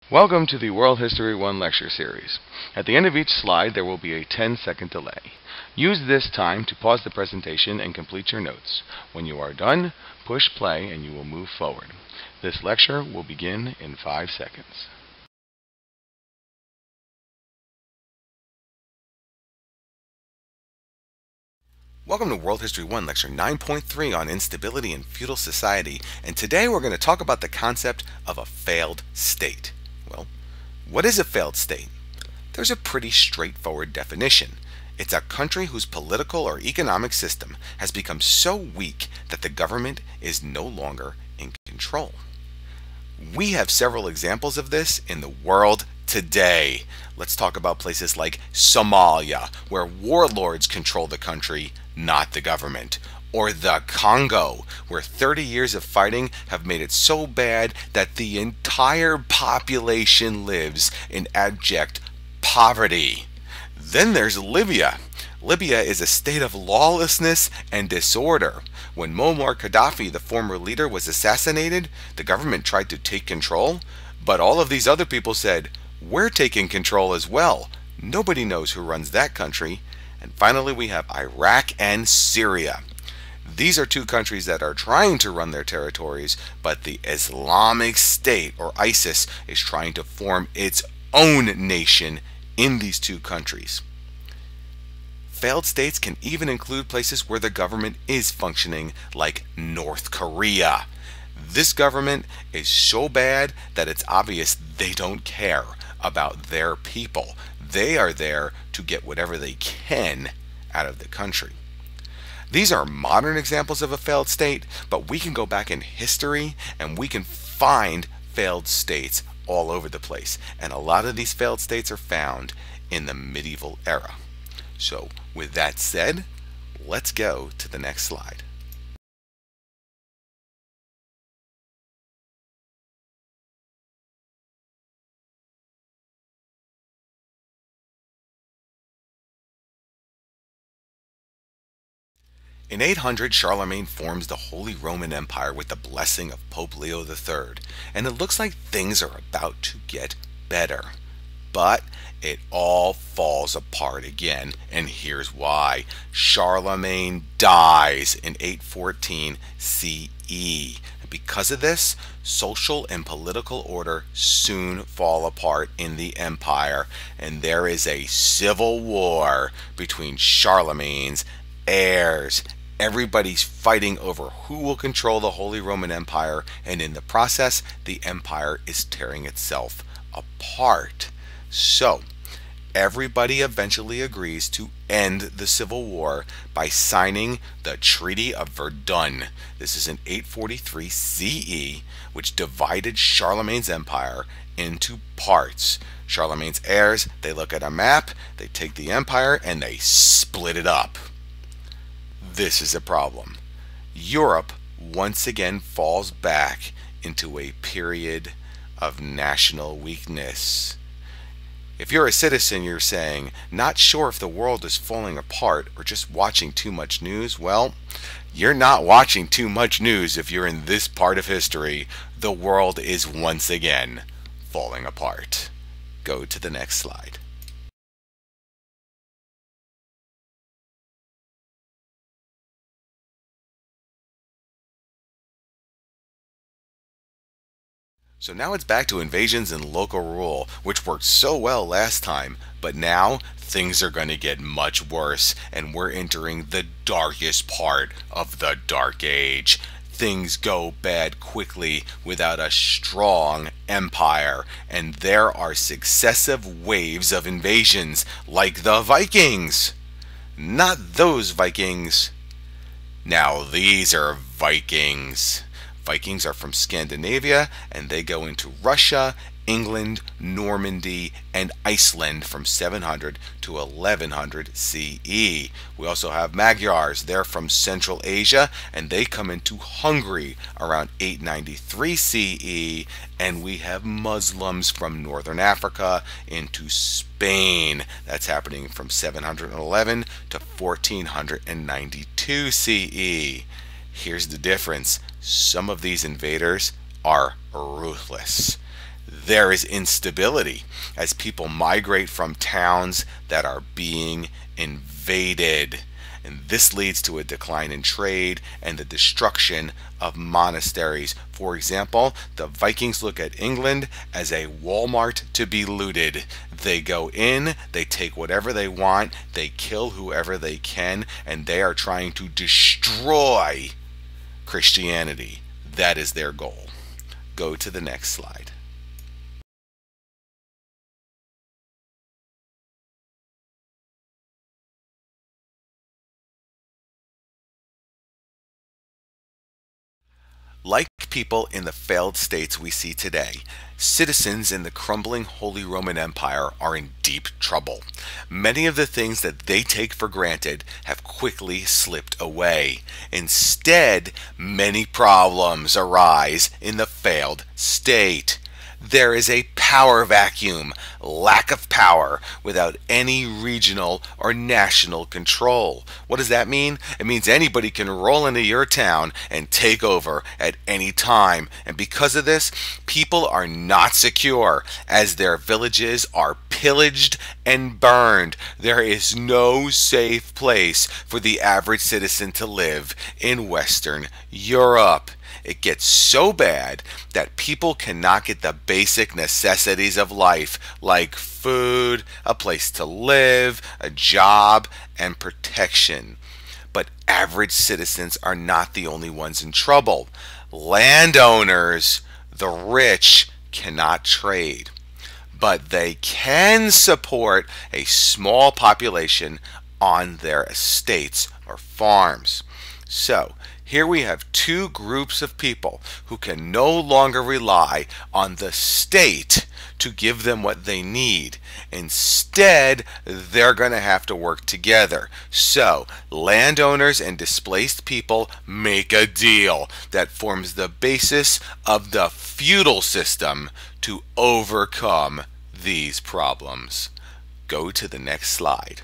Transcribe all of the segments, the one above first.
Welcome to the World History 1 lecture series. At the end of each slide there will be a 10-second delay. Use this time to pause the presentation and complete your notes. When you are done, push play and you will move forward. This lecture will begin in 5 seconds. Welcome to World History 1 Lecture 9.3 on Instability in Feudal Society, and today we're going to talk about the concept of a failed state. Well, what is a failed state? There's a pretty straightforward definition. It's a country whose political or economic system has become so weak that the government is no longer in control. We have several examples of this in the world today. Let's talk about places like Somalia, where warlords control the country, not the government. Or the Congo, where 30 years of fighting have made it so bad that the entire population lives in abject poverty. Then there's Libya. Libya is a state of lawlessness and disorder. When Muammar Gaddafi, the former leader, was assassinated, the government tried to take control, but all of these other people said, "We're taking control as well." Nobody knows who runs that country. And finally we have Iraq and Syria. These are two countries that are trying to run their territories, but the Islamic State, or ISIS, is trying to form its own nation in these two countries. Failed states can even include places where the government is functioning, like North Korea. This government is so bad that it's obvious they don't care about their people. They are there to get whatever they can out of the country. These are modern examples of a failed state, but we can go back in history and we can find failed states all over the place. And a lot of these failed states are found in the medieval era. So with that said, let's go to the next slide. In 800, Charlemagne forms the Holy Roman Empire with the blessing of Pope Leo III, and it looks like things are about to get better. But it all falls apart again, and here's why. Charlemagne dies in 814 CE. Because of this, social and political order soon fall apart in the empire, and there is a civil war between Charlemagne's heirs. Everybody's fighting over who will control the Holy Roman Empire, and in the process, the empire is tearing itself apart. So, everybody eventually agrees to end the civil war by signing the Treaty of Verdun. This is in 843 CE, which divided Charlemagne's empire into parts. Charlemagne's heirs, they look at a map, they take the empire, and they split it up. This is a problem. Europe once again falls back into a period of national weakness. If you're a citizen, you're saying, not sure if the world is falling apart or just watching too much news. Well, you're not watching too much news if you're in this part of history. The world is once again falling apart. Go to the next slide. So now it's back to invasions and local rule, which worked so well last time, but now things are going to get much worse, and we're entering the darkest part of the Dark Age. Things go bad quickly without a strong empire, and there are successive waves of invasions, like the Vikings. Not those Vikings. Now these are Vikings. Vikings are from Scandinavia, and they go into Russia, England, Normandy, and Iceland from 700 to 1100 CE. We also have Magyars. They're from Central Asia, and they come into Hungary around 893 CE. And we have Muslims from Northern Africa into Spain. That's happening from 711 to 1492 CE. Here's the difference. Some of these invaders are ruthless. There is instability as people migrate from towns that are being invaded. And this leads to a decline in trade and the destruction of monasteries. For example, the Vikings look at England as a Walmart to be looted. They go in, they take whatever they want, they kill whoever they can, and they are trying to destroy Christianity. That is their goal. Go to the next slide. Like people in the failed states we see today, citizens in the crumbling Holy Roman Empire are in deep trouble. Many of the things that they take for granted have quickly slipped away. Instead, many problems arise in the failed state. There is a power vacuum, lack of power without any regional or national control. What does that mean? It means anybody can roll into your town and take over at any time. And because of this, people are not secure as their villages are pillaged and burned. There is no safe place for the average citizen to live in Western Europe. It gets so bad that people cannot get the basic necessities of life like food, a place to live, a job, and protection. But average citizens are not the only ones in trouble. Landowners, the rich, cannot trade, but they can support a small population on their estates or farms. So, here we have two groups of people who can no longer rely on the state to give them what they need. Instead, they're going to have to work together. So, landowners and displaced people make a deal that forms the basis of the feudal system to overcome these problems. Go to the next slide.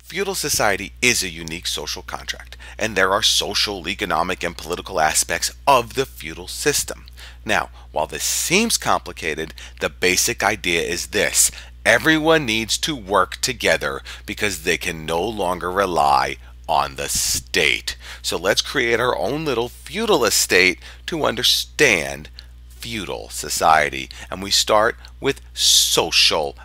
Feudal society is a unique social contract, and there are social, economic, and political aspects of the feudal system. Now, while this seems complicated, the basic idea is this: everyone needs to work together because they can no longer rely on the state. So let's create our own little feudal estate to understand feudal society. And we start with social.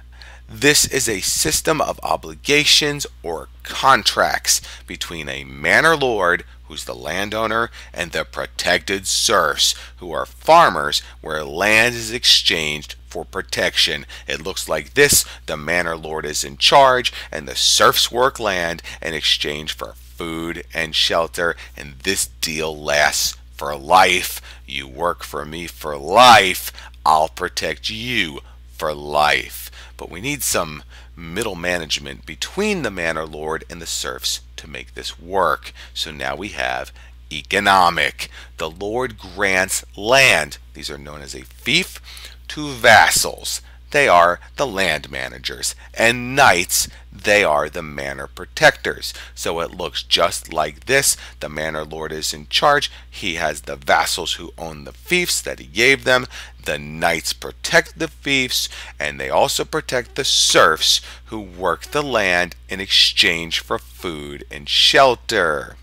This is a system of obligations or contracts between a manor lord, who's the landowner, and the protected serfs, who are farmers, where land is exchanged for protection. It looks like this: the manor lord is in charge, and the serfs work land in exchange for food and shelter, and this deal lasts for life. You work for me for life, I'll protect you for life. But we need some middle management between the manor lord and the serfs to make this work. So now we have economic. The lord grants land, these are known as a fief, to vassals. They are the land managers. And knights, they are the manor protectors. So it looks just like this. The manor lord is in charge. He has the vassals who own the fiefs that he gave them. The knights protect the fiefs, and they also protect the serfs who work the land in exchange for food and shelter.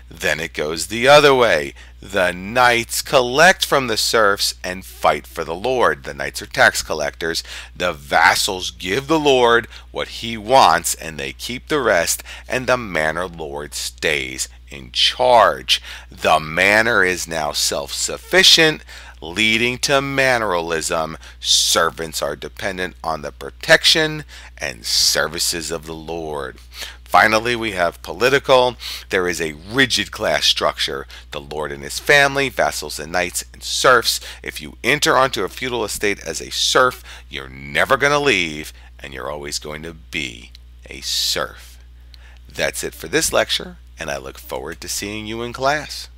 Then it goes the other way. The knights collect from the serfs and fight for the lord. The knights are tax collectors. The vassals give the lord what he wants, and they keep the rest, and the manor lord stays in charge. The manor is now self-sufficient, leading to manoralism. Servants are dependent on the protection and services of the lord. Finally, we have political. There is a rigid class structure: the lord and his family, vassals and knights, and serfs. If you enter onto a feudal estate as a serf, you're never going to leave, and you're always going to be a serf. That's it for this lecture, and I look forward to seeing you in class.